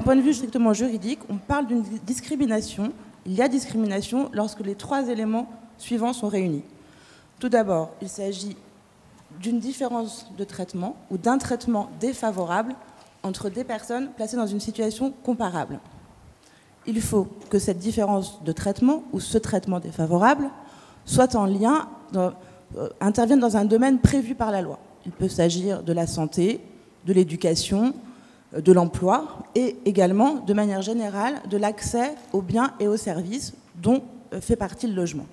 point de vue strictement juridique, on parle d'une discrimination. Il y a discrimination lorsque les 3 éléments suivants sont réunis. Tout d'abord, il s'agit d'une différence de traitement ou d'un traitement défavorable entre des personnes placées dans une situation comparable. Il faut que cette différence de traitement ou ce traitement défavorable soit en lien, intervienne dans un domaine prévu par la loi. Il peut s'agir de la santé, de l'éducation, de l'emploi et également, de manière générale, de l'accès aux biens et aux services dont fait partie le logement.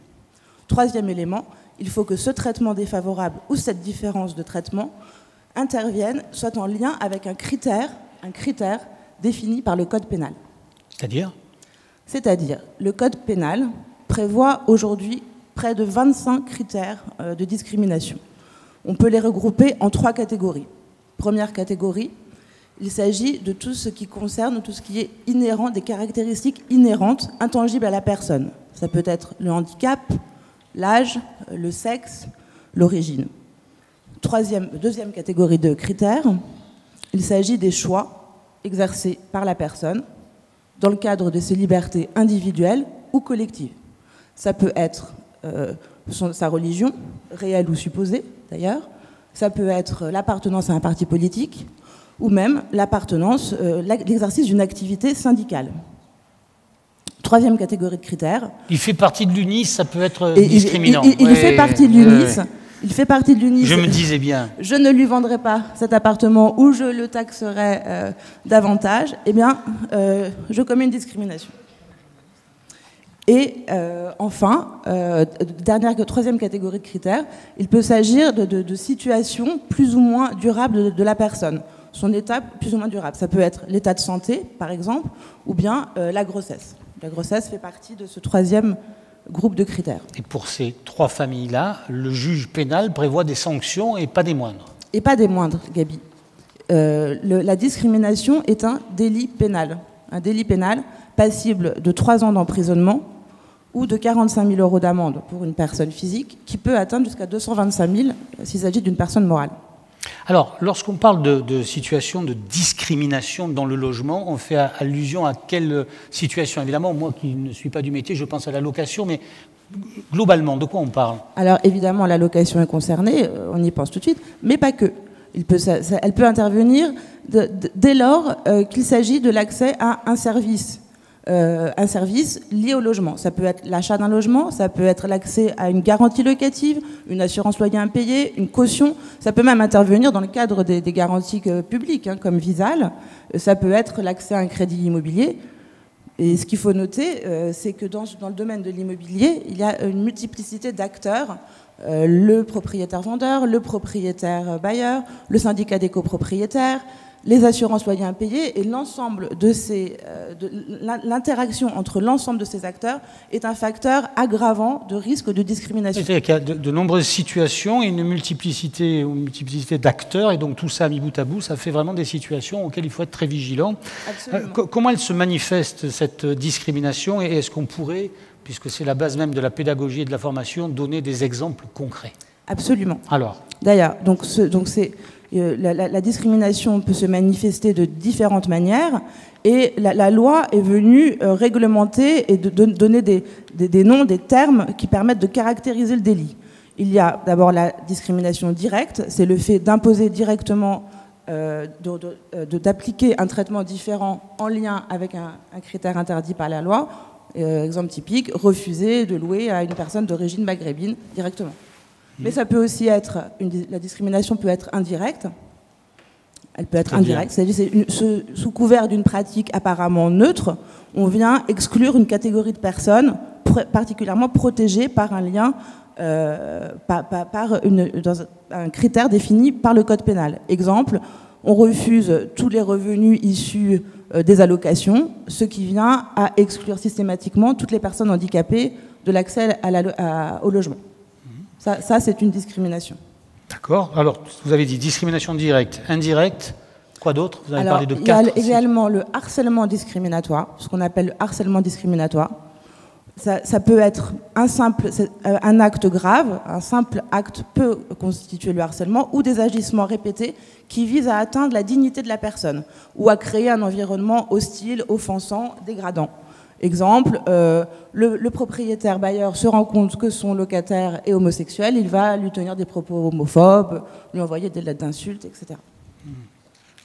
3e élément, il faut que ce traitement défavorable ou cette différence de traitement intervienne, soit en lien avec un critère défini par le Code pénal. C'est-à-dire ? C'est-à-dire, le Code pénal prévoit aujourd'hui près de 25 critères de discrimination. On peut les regrouper en 3 catégories. Première catégorie, il s'agit de tout ce qui concerne, tout ce qui est inhérent, des caractéristiques inhérentes, intangibles à la personne. Ça peut être le handicap, l'âge, le sexe, l'origine. Deuxième catégorie de critères, il s'agit des choix exercés par la personne dans le cadre de ses libertés individuelles ou collectives. Ça peut être sa religion, réelle ou supposée d'ailleurs, ça peut être l'appartenance à un parti politique, ou même l'exercice d'une activité syndicale. 3e catégorie de critères. Il fait partie de l'UNIS, ça peut être discriminant. Il fait partie de l'UNIS. Il fait partie de l'UNIS. Je me disais bien. Je ne lui vendrai pas cet appartement ou je le taxerai davantage. Eh bien, je commets une discrimination. Et enfin, 3e catégorie de critères, il peut s'agir de situations plus ou moins durables de la personne. Son état plus ou moins durable. Ça peut être l'état de santé, par exemple, ou bien la grossesse. La grossesse fait partie de ce 3e groupe de critères. Et pour ces 3 familles-là, le juge pénal prévoit des sanctions et pas des moindres. Et pas des moindres, Gabi. La discrimination est un délit pénal. Un délit pénal passible de 3 ans d'emprisonnement ou de 45 000 € d'amende pour une personne physique, qui peut atteindre jusqu'à 225 000 s'il s'agit d'une personne morale. Alors, lorsqu'on parle de situation de discrimination dans le logement, on fait allusion à quelle situation? Évidemment, moi qui ne suis pas du métier, je pense à la location, mais globalement, de quoi on parle? Alors, évidemment, la location est concernée, on y pense tout de suite, mais pas que. Elle peut intervenir dès lors qu'il s'agit de l'accès à un service lié au logement. Ça peut être l'achat d'un logement, ça peut être l'accès à une garantie locative, une assurance loyer impayé, une caution. Ça peut même intervenir dans le cadre des garanties publiques, comme Visal. Ça peut être l'accès à un crédit immobilier. Et ce qu'il faut noter, c'est que dans le domaine de l'immobilier, il y a une multiplicité d'acteurs. Le propriétaire vendeur, le propriétaire bailleur, le syndicat des copropriétaires, les assurances loyers impayés, et l'ensemble l'interaction entre l'ensemble de ces acteurs est un facteur aggravant de risque de discrimination. C'est-à-dire qu'il y a de nombreuses situations et une multiplicité d'acteurs, et donc tout ça mis bout à bout, ça fait vraiment des situations auxquelles il faut être très vigilant. Comment elle se manifeste, cette discrimination, et est-ce qu'on pourrait, puisque c'est la base même de la pédagogie et de la formation, donner des exemples concrets? Absolument. Alors. D'ailleurs, la discrimination peut se manifester de différentes manières, et la loi est venue réglementer et donner des noms, des termes qui permettent de caractériser le délit. Il y a d'abord la discrimination directe, c'est le fait d'imposer directement, d'appliquer un traitement différent en lien avec un critère interdit par la loi. Exemple typique, refuser de louer à une personne d'origine maghrébine directement. Mais ça peut aussi être, la discrimination peut être indirecte. Elle peut être indirecte, c'est-à-dire sous couvert d'une pratique apparemment neutre, on vient exclure une catégorie de personnes particulièrement protégées par un lien, dans un critère défini par le Code pénal. Exemple, on refuse tous les revenus issus des allocations, ce qui vient à exclure systématiquement toutes les personnes handicapées de l'accès au logement. Ça, c'est une discrimination. D'accord. Alors, vous avez dit discrimination directe, indirecte. Quoi d'autre? Vous avez parlé de 4. Il y a également le harcèlement discriminatoire, ce qu'on appelle le harcèlement discriminatoire. Ça peut être un acte grave, un simple acte peut constituer le harcèlement, ou des agissements répétés qui visent à atteindre la dignité de la personne ou à créer un environnement hostile, offensant, dégradant. Exemple, le propriétaire bailleur se rend compte que son locataire est homosexuel, il va lui tenir des propos homophobes, lui envoyer des lettres d'insultes, etc.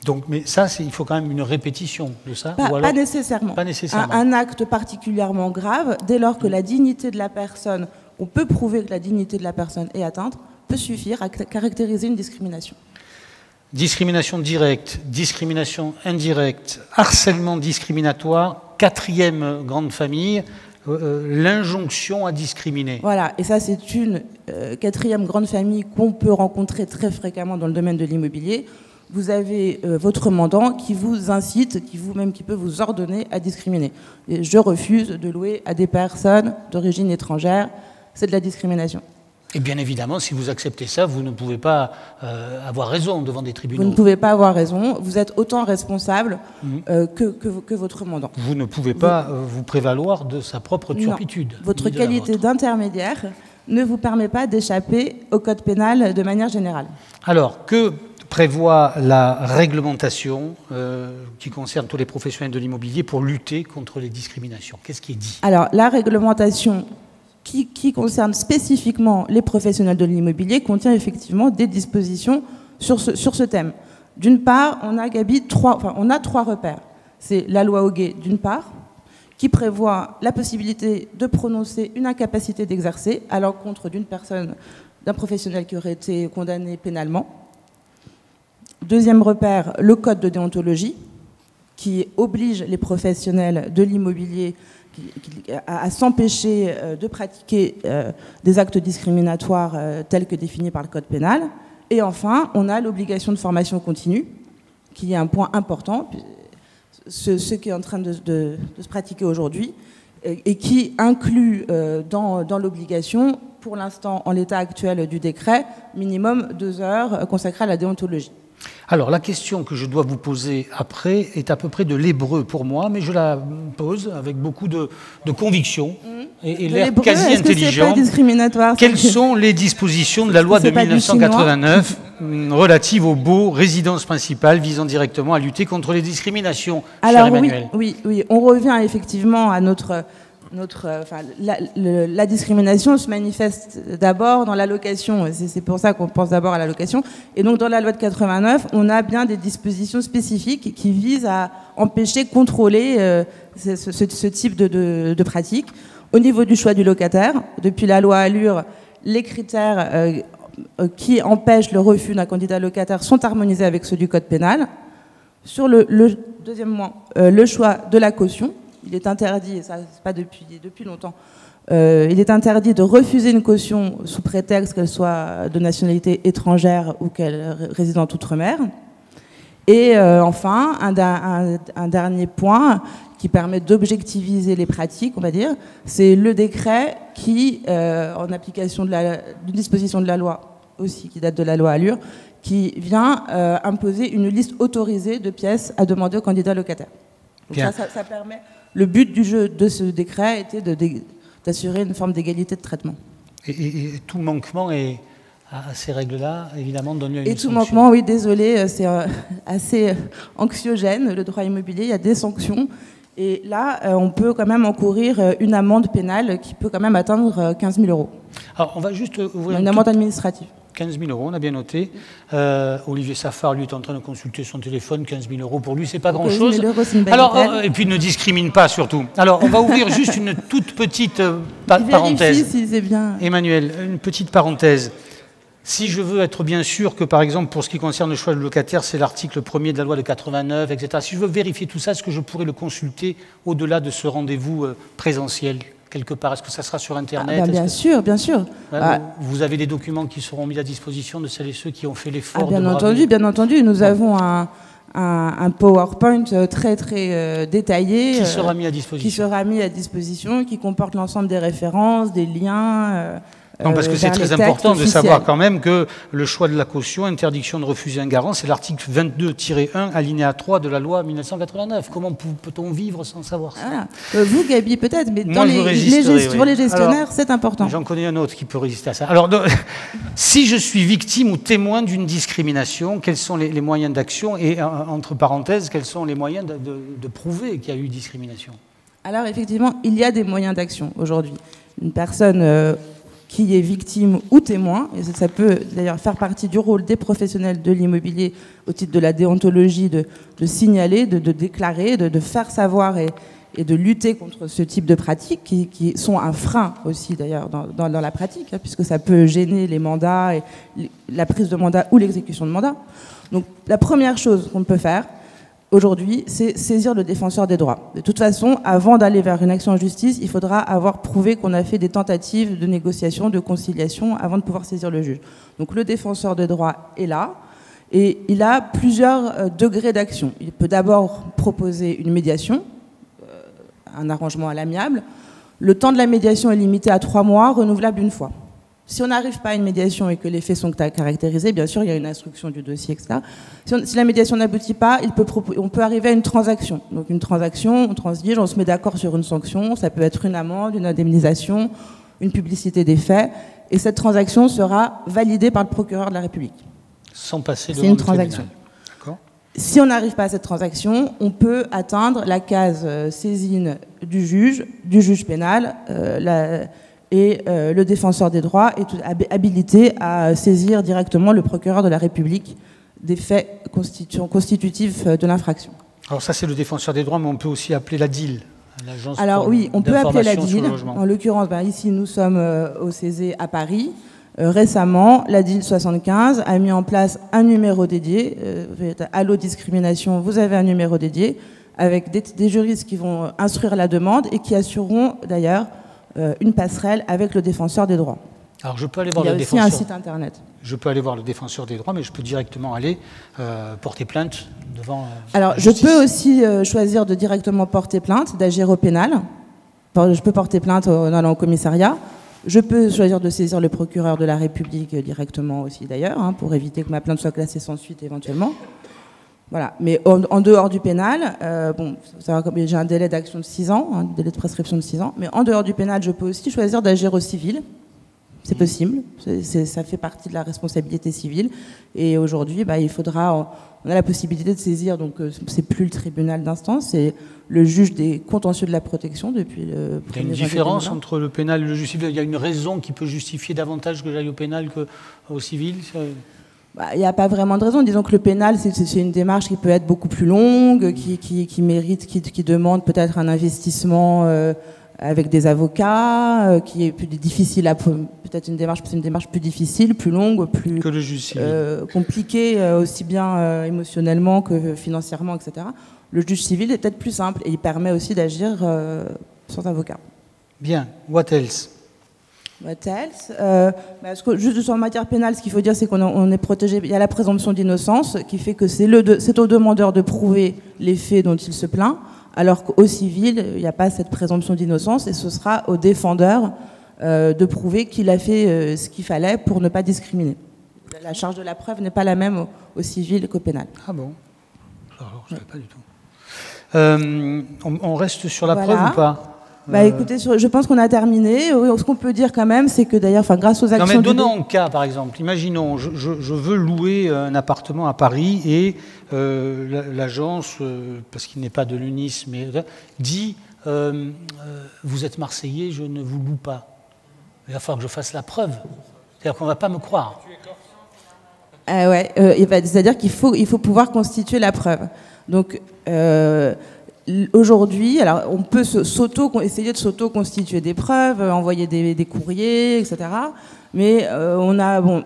Donc, mais ça, il faut quand même une répétition de ça pas nécessairement. Pas nécessairement. Un acte particulièrement grave, dès lors que la dignité de la personne, on peut prouver que la dignité de la personne est atteinte, peut suffire à caractériser une discrimination. Discrimination directe, discrimination indirecte, harcèlement discriminatoire, quatrième grande famille, l'injonction à discriminer. Voilà, et ça c'est une quatrième grande famille qu'on peut rencontrer très fréquemment dans le domaine de l'immobilier. Vous avez votre mandant qui vous incite, qui peut vous ordonner à discriminer. Et je refuse de louer à des personnes d'origine étrangère, c'est de la discrimination. Et bien évidemment, si vous acceptez ça, vous ne pouvez pas avoir raison devant des tribunaux. Vous ne pouvez pas avoir raison, vous êtes autant responsable que votre mandant. Vous ne pouvez pas vous prévaloir de sa propre turpitude. Non. Votre qualité d'intermédiaire ne vous permet pas d'échapper au code pénal de manière générale. Alors, que prévoit la réglementation qui concerne tous les professionnels de l'immobilier pour lutter contre les discriminations? Qu'est-ce qui est dit? Alors, la réglementation qui concerne spécifiquement les professionnels de l'immobilier contient effectivement des dispositions sur ce thème. D'une part, on a trois repères. C'est la loi Hoguet, d'une part, qui prévoit la possibilité de prononcer une incapacité d'exercer à l'encontre d'un professionnel qui aurait été condamné pénalement. Deuxième repère, le code de déontologie, qui oblige les professionnels de l'immobilier à s'empêcher de pratiquer des actes discriminatoires tels que définis par le code pénal. Et enfin, on a l'obligation de formation continue, qui est un point important, ce qui est en train de se pratiquer aujourd'hui, et qui inclut dans l'obligation, pour l'instant, en l'état actuel du décret, minimum 2 heures consacrées à la déontologie. Alors, la question que je dois vous poser après est à peu près de l'hébreu pour moi, mais je la pose avec beaucoup de conviction et l'air quasi intelligent. Quelles sont les dispositions de la loi de 1989 relatives aux baux résidences principales visant directement à lutter contre les discriminations, cher Emmanuel? Oui, on revient effectivement à la discrimination se manifeste d'abord dans la location. C'est pour ça qu'on pense d'abord à la location. Et donc, dans la loi de 89, on a bien des dispositions spécifiques qui visent à empêcher, contrôler ce type de pratique. Au niveau du choix du locataire, depuis la loi Allure, les critères qui empêchent le refus d'un candidat locataire sont harmonisés avec ceux du code pénal. Sur deuxièmement, le choix de la caution. Il est interdit, et ça c'est pas depuis longtemps, il est interdit de refuser une caution sous prétexte qu'elle soit de nationalité étrangère ou qu'elle résidente outre-mer. Et enfin, un dernier point qui permet d'objectiviser les pratiques, on va dire, c'est le décret qui, en application d'une disposition de la loi aussi, qui date de la loi Allure, qui vient imposer une liste autorisée de pièces à demander aux candidats locataires. Donc ça permet... Le but du jeu de ce décret était d'assurer une forme d'égalité de traitement. Et tout manquement à ces règles-là, évidemment, donne lieu à une sanction. Et tout manquement, oui, désolé, c'est assez anxiogène, le droit immobilier, il y a des sanctions. Et là, on peut quand même encourir une amende pénale qui peut quand même atteindre 15 000 €. Alors, on va juste ouvrir une amende administrative. 15 000 €, on a bien noté. Olivier Safar, lui, est en train de consulter son téléphone. 15 000 € pour lui, c'est pas grand-chose. Alors, et puis, ne discrimine pas, surtout. Alors, on va ouvrir juste une toute petite parenthèse. Si c'est bien. Emmanuel, une petite parenthèse. Si je veux être bien sûr que, par exemple, pour ce qui concerne le choix du locataire, c'est l'article 1er de la loi de 89, etc. Si je veux vérifier tout ça, est-ce que je pourrais le consulter au-delà de ce rendez-vous présentiel quelque part? Est-ce que ça sera sur Internet? Bien sûr, bien sûr. Vous avez des documents qui seront mis à disposition de celles et ceux qui ont fait l'effort bien entendu. Nous avons un PowerPoint très, très détaillé. Qui sera mis à disposition. Qui comporte l'ensemble des références, des liens... Non, parce que c'est très important de savoir quand même que le choix de la caution, interdiction de refuser un garant, c'est l'article 22-1, alinéa 3 de la loi 1989. Comment peut-on vivre sans savoir ça? Vous, Gabi, peut-être, mais moi, pour les gestionnaires, c'est important. J'en connais un autre qui peut résister à ça. Alors, si je suis victime ou témoin d'une discrimination, quels sont les moyens d'action? Et, entre parenthèses, quels sont les moyens de prouver qu'il y a eu discrimination? Alors, effectivement, il y a des moyens d'action aujourd'hui. Une personne qui est victime ou témoin, et ça peut d'ailleurs faire partie du rôle des professionnels de l'immobilier au titre de la déontologie, de signaler, de déclarer, de faire savoir et de lutter contre ce type de pratiques qui sont un frein aussi d'ailleurs dans la pratique, puisque ça peut gêner les mandats, et la prise de mandat ou l'exécution de mandat. Donc la première chose qu'on peut faire aujourd'hui, c'est saisir le défenseur des droits. De toute façon, avant d'aller vers une action en justice, il faudra avoir prouvé qu'on a fait des tentatives de négociation, de conciliation, avant de pouvoir saisir le juge. Donc le défenseur des droits est là, et il a plusieurs degrés d'action. Il peut d'abord proposer une médiation, un arrangement à l'amiable. Le temps de la médiation est limité à 3 mois, renouvelable une fois. Si on n'arrive pas à une médiation et que les faits sont caractérisés, bien sûr, il y a une instruction du dossier, etc. Si la médiation n'aboutit pas, on peut arriver à une transaction. Donc une transaction, on transige, on se met d'accord sur une sanction, ça peut être une amende, une indemnisation, une publicité des faits, et cette transaction sera validée par le procureur de la République. Sans passer devant le tribunal. C'est une transaction. Si on n'arrive pas à cette transaction, on peut atteindre la case saisine du juge pénal, et le défenseur des droits est habilité à saisir directement le procureur de la République des faits constitutifs de l'infraction. Alors ça, c'est le défenseur des droits, mais on peut aussi appeler la DIL. Alors oui, on peut appeler la DIL. En l'occurrence, ici, nous sommes au CESE à Paris. Récemment, la DIL 75 a mis en place un numéro dédié. Allo Discrimination, vous avez un numéro dédié avec des juristes qui vont instruire la demande et qui assureront d'ailleurs une passerelle avec le défenseur des droits. Alors je peux aller voir le défenseur. Il y a aussi un site internet. Je peux aller voir le défenseur des droits, mais je peux directement aller porter plainte devant. Alors je peux aussi choisir de directement porter plainte, d'agir au pénal. Je peux porter plainte en allant au commissariat. Je peux choisir de saisir le procureur de la République directement aussi d'ailleurs, pour éviter que ma plainte soit classée sans suite éventuellement. Voilà. Mais en dehors du pénal, j'ai un délai d'action de 6 ans, un délai de prescription de 6 ans, mais en dehors du pénal, je peux aussi choisir d'agir au civil. C'est possible, ça fait partie de la responsabilité civile. Et aujourd'hui, on a la possibilité de saisir, donc c'est plus le tribunal d'instance, c'est le juge des contentieux de la protection depuis le 1er janvier 2020. Il y a une différence entre le pénal et le juge civil. Il y a une raison qui peut justifier davantage que j'aille au pénal qu'au civil. Il n'y a pas vraiment de raison. Disons que le pénal, c'est une démarche qui peut être beaucoup plus longue, qui mérite, qui demande peut-être un investissement avec des avocats, qui est plus difficile peut-être une démarche plus difficile, plus longue, plus que le juge civil. Compliquée aussi bien émotionnellement que financièrement, etc. Le juge civil est peut-être plus simple et il permet aussi d'agir sans avocat. Bien. What else? What else? Juste en matière pénale, ce qu'il faut dire, c'est qu'on est protégé. Il y a la présomption d'innocence qui fait que c'est au demandeur de prouver les faits dont il se plaint, alors qu'au civil, il n'y a pas cette présomption d'innocence et ce sera au défendeur de prouver qu'il a fait ce qu'il fallait pour ne pas discriminer. La charge de la preuve n'est pas la même au civil qu'au pénal. Ah bon? Alors, je ne savais pas du tout. On reste sur la preuve ou pas? Écoutez, je pense qu'on a terminé. Ce qu'on peut dire quand même, c'est que d'ailleurs, grâce aux actions... Non, mais donnons un cas, par exemple. Imaginons, je veux louer un appartement à Paris et l'agence, parce qu'il n'est pas de l'UNIS, mais dit vous êtes Marseillais, je ne vous loue pas. Il va falloir que je fasse la preuve. C'est-à-dire qu'on ne va pas me croire. C'est-à-dire qu'il faut pouvoir constituer la preuve. Donc... Aujourd'hui, alors on peut essayer de s'auto-constituer des preuves, envoyer des courriers, etc. Mais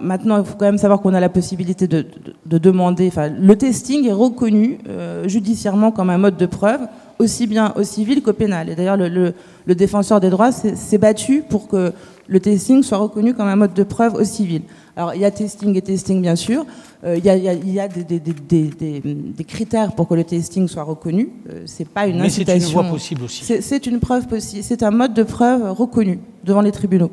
maintenant, il faut quand même savoir qu'on a la possibilité de demander. Le testing est reconnu judiciairement comme un mode de preuve, aussi bien au civil qu'au pénal. Et d'ailleurs, le défenseur des droits s'est battu pour que le testing soit reconnu comme un mode de preuve au civil. Alors, il y a testing et testing, bien sûr. Il y a des critères pour que le testing soit reconnu. C'est pas une incitation. Mais c'est une voie possible aussi. C'est une preuve possible. C'est un mode de preuve reconnu devant les tribunaux.